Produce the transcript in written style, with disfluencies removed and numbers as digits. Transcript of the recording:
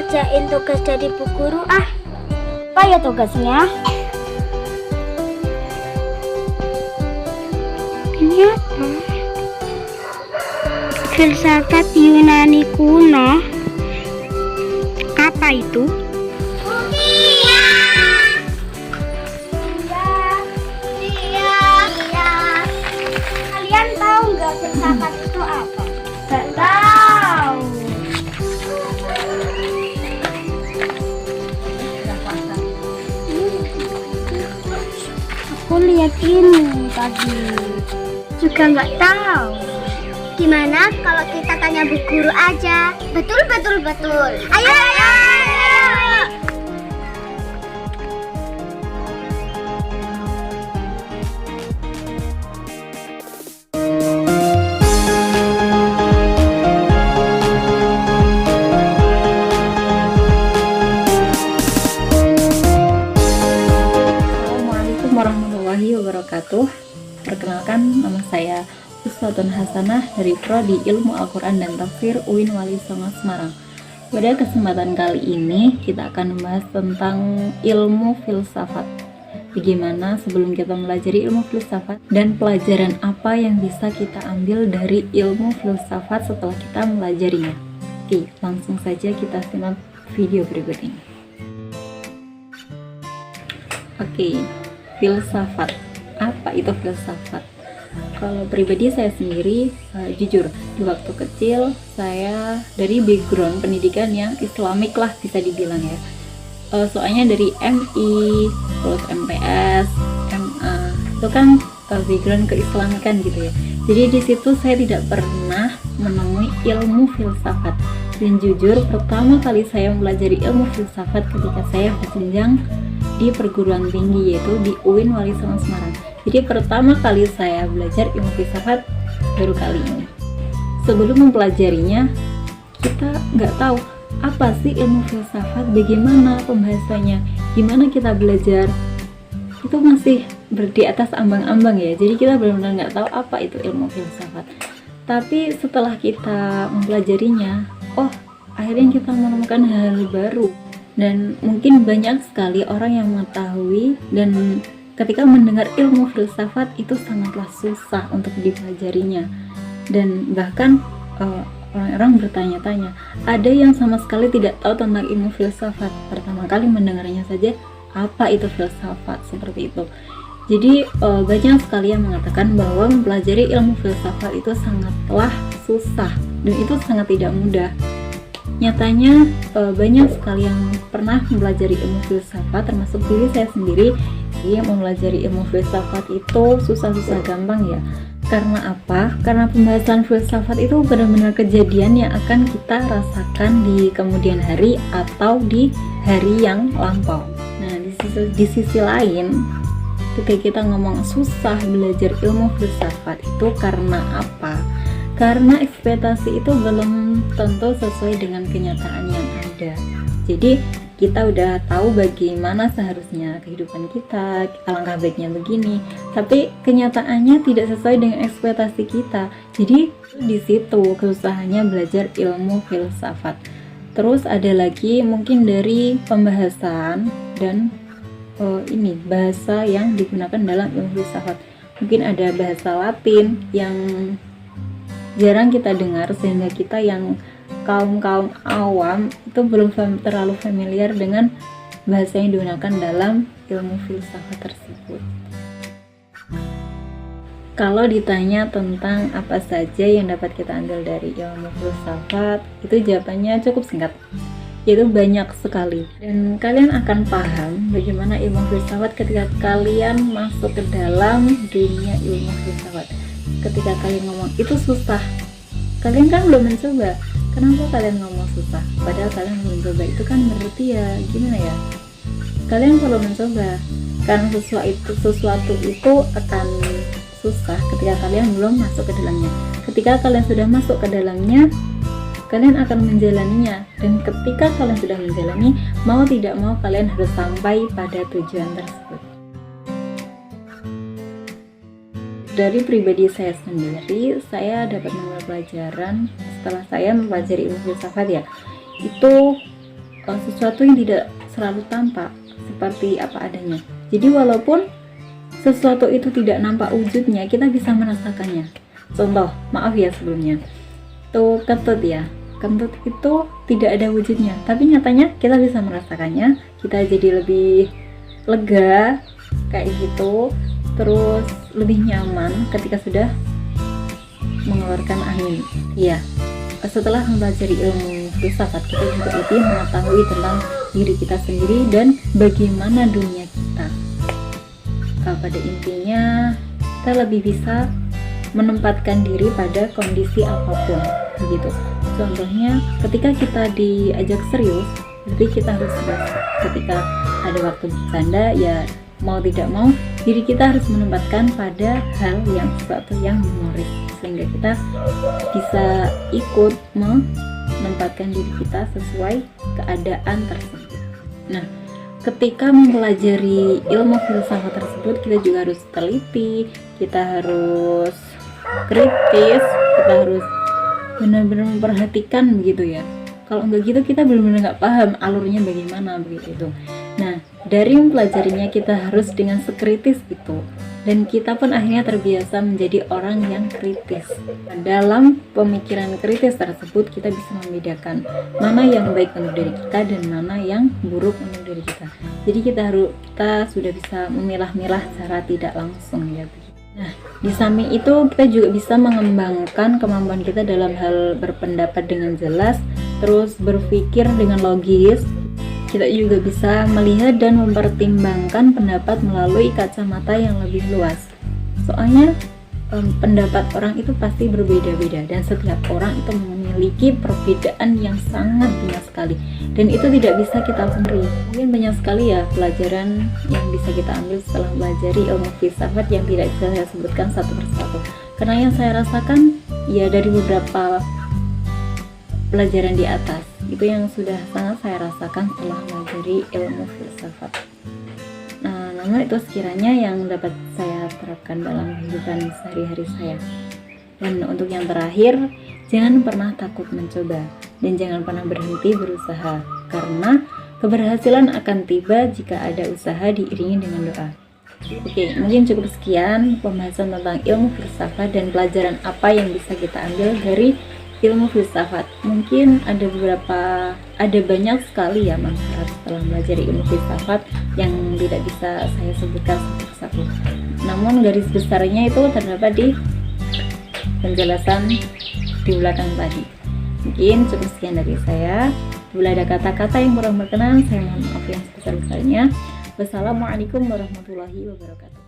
ngerjain tugas dari Bu Guru ah. Apa ya tugasnya? Ternyata filsafat Yunani kuno. Apa itu? Kalian tahu nggak filsafat itu apa? Nggak tahu. Aku lihat ini tadi juga nggak tahu. Gimana kalau kita tanya Bu Guru aja? Betul. Ayo. Assalamualaikum warahmatullahi wabarakatuh. Perkenalkan, nama saya Uswatun Hasanah dari Prodi Ilmu Al-Quran dan Tafsir UIN Wali Songo Semarang. Pada kesempatan kali ini kita akan membahas tentang ilmu filsafat. Bagaimana sebelum kita mempelajari ilmu filsafat dan pelajaran apa yang bisa kita ambil dari ilmu filsafat setelah kita mempelajarinya. Oke, langsung saja kita simak video berikut ini. Oke, filsafat. Apa itu filsafat? Kalau pribadi saya sendiri, jujur, di waktu kecil saya dari background pendidikan yang Islamik lah bisa dibilang ya. Soalnya dari MI, terus MTS, MA, itu kan background keislamikan gitu ya. Jadi di situ saya tidak pernah menemui ilmu filsafat. Dan jujur, pertama kali saya mempelajari ilmu filsafat ketika saya berjenjang di perguruan tinggi, yaitu di UIN Wali Songo Semarang. Jadi pertama kali saya belajar ilmu filsafat baru kali ini. Sebelum mempelajarinya, kita nggak tahu apa sih ilmu filsafat, bagaimana pembahasannya, gimana kita belajar. Itu masih di atas ambang-ambang ya. Jadi kita benar-benar nggak tahu apa itu ilmu filsafat. Tapi setelah kita mempelajarinya, akhirnya kita menemukan hal baru. Dan mungkin banyak sekali orang yang mengetahui dan ketika mendengar ilmu filsafat itu sangatlah susah untuk dipelajarinya. Dan bahkan orang-orang bertanya-tanya, ada yang sama sekali tidak tahu tentang ilmu filsafat. Pertama kali mendengarnya saja, apa itu filsafat, seperti itu. Jadi banyak sekali yang mengatakan bahwa mempelajari ilmu filsafat itu sangatlah susah dan itu sangat tidak mudah. Nyatanya banyak sekali yang pernah mempelajari ilmu filsafat, termasuk diri saya sendiri yang mempelajari ilmu filsafat itu susah-susah gampang ya. Karena apa? Karena pembahasan filsafat itu benar-benar kejadian yang akan kita rasakan di kemudian hari atau di hari yang lampau. Nah, di sisi lain, ketika kita ngomong susah belajar ilmu filsafat itu karena apa? Karena ekspektasi itu belum tentu sesuai dengan kenyataan yang ada. Jadi kita udah tahu bagaimana seharusnya kehidupan kita, alangkah baiknya begini, tapi kenyataannya tidak sesuai dengan ekspektasi kita. Jadi di situ kesusahannya belajar ilmu filsafat. Terus ada lagi mungkin dari pembahasan dan bahasa yang digunakan dalam ilmu filsafat. Mungkin ada bahasa Latin yang jarang kita dengar, sehingga kita yang kaum awam itu belum terlalu familiar dengan bahasa yang digunakan dalam ilmu filsafat tersebut. Kalau ditanya tentang apa saja yang dapat kita ambil dari ilmu filsafat, itu jawabannya cukup singkat, yaitu banyak sekali. Dan kalian akan paham bagaimana ilmu filsafat ketika kalian masuk ke dalam dunia ilmu filsafat. Ketika kalian ngomong itu susah, kalian kan belum mencoba. Kenapa kalian ngomong susah? Padahal kalian belum mencoba. Itu kan berarti ya gimana ya? Kalian perlu mencoba. Karena sesuatu itu akan susah ketika kalian belum masuk ke dalamnya. Ketika kalian sudah masuk ke dalamnya, kalian akan menjalaninya. Dan ketika kalian sudah menjalani, mau tidak mau kalian harus sampai pada tujuan tersebut. Dari pribadi saya sendiri, saya dapat mengambil pelajaran setelah saya mempelajari ilmu filsafat ya, itu sesuatu yang tidak selalu tampak seperti apa adanya. Jadi walaupun sesuatu itu tidak nampak wujudnya, kita bisa merasakannya. Contoh, maaf ya sebelumnya, tuh kentut ya, kentut itu tidak ada wujudnya, tapi nyatanya kita bisa merasakannya. Kita jadi lebih lega kayak gitu, terus lebih nyaman ketika sudah mengeluarkan angin. Iya, setelah mempelajari ilmu filsafat, kita juga lebih mengetahui tentang diri kita sendiri dan bagaimana dunia kita. Pada intinya, kita lebih bisa menempatkan diri pada kondisi apapun, begitu. Contohnya, ketika kita diajak serius, berarti kita harus siap. Ketika ada waktu bercanda, ya mau tidak mau, diri kita harus menempatkan pada hal yang sesuatu yang humoris, sehingga kita bisa ikut menempatkan diri kita sesuai keadaan tersebut. Nah, ketika mempelajari ilmu filsafat tersebut, kita juga harus teliti, kita harus kritis, kita harus benar-benar memperhatikan begitu ya. Kalau enggak gitu, kita benar-benar nggak paham alurnya bagaimana begitu. Nah, dari mempelajarinya kita harus dengan sekritis itu, dan kita pun akhirnya terbiasa menjadi orang yang kritis. Dalam pemikiran kritis tersebut, kita bisa membedakan mana yang baik untuk diri kita dan mana yang buruk untuk diri kita. Jadi kita sudah bisa memilah-milah secara tidak langsung ya. Nah, di samping itu kita juga bisa mengembangkan kemampuan kita dalam hal berpendapat dengan jelas, terus berpikir dengan logis. Kita juga bisa melihat dan mempertimbangkan pendapat melalui kacamata yang lebih luas. Soalnya pendapat orang itu pasti berbeda-beda, dan setiap orang itu memiliki perbedaan yang sangat banyak sekali, dan itu tidak bisa kita pungkiri. Mungkin banyak sekali ya pelajaran yang bisa kita ambil setelah belajar ilmu filsafat yang tidak bisa saya sebutkan satu persatu, karena yang saya rasakan ya dari beberapa pelajaran di atas itu yang sudah sangat saya rasakan setelah mempelajari ilmu filsafat. Nah, namun itu sekiranya yang dapat saya terapkan dalam kehidupan sehari-hari saya. Dan untuk yang terakhir, jangan pernah takut mencoba dan jangan pernah berhenti berusaha, karena keberhasilan akan tiba jika ada usaha diiringi dengan doa. Oke, mungkin cukup sekian pembahasan tentang ilmu filsafat dan pelajaran apa yang bisa kita ambil dari ilmu filsafat. Mungkin ada banyak sekali ya manfaat setelah belajar ilmu filsafat yang tidak bisa saya sebutkan satu persatu. Namun garis besarnya itu terdapat di penjelasan di belakang tadi. Mungkin cukup sekian dari saya. Bila ada kata-kata yang kurang berkenan, saya mohon maaf yang sebesar-besarnya. Wassalamualaikum warahmatullahi wabarakatuh.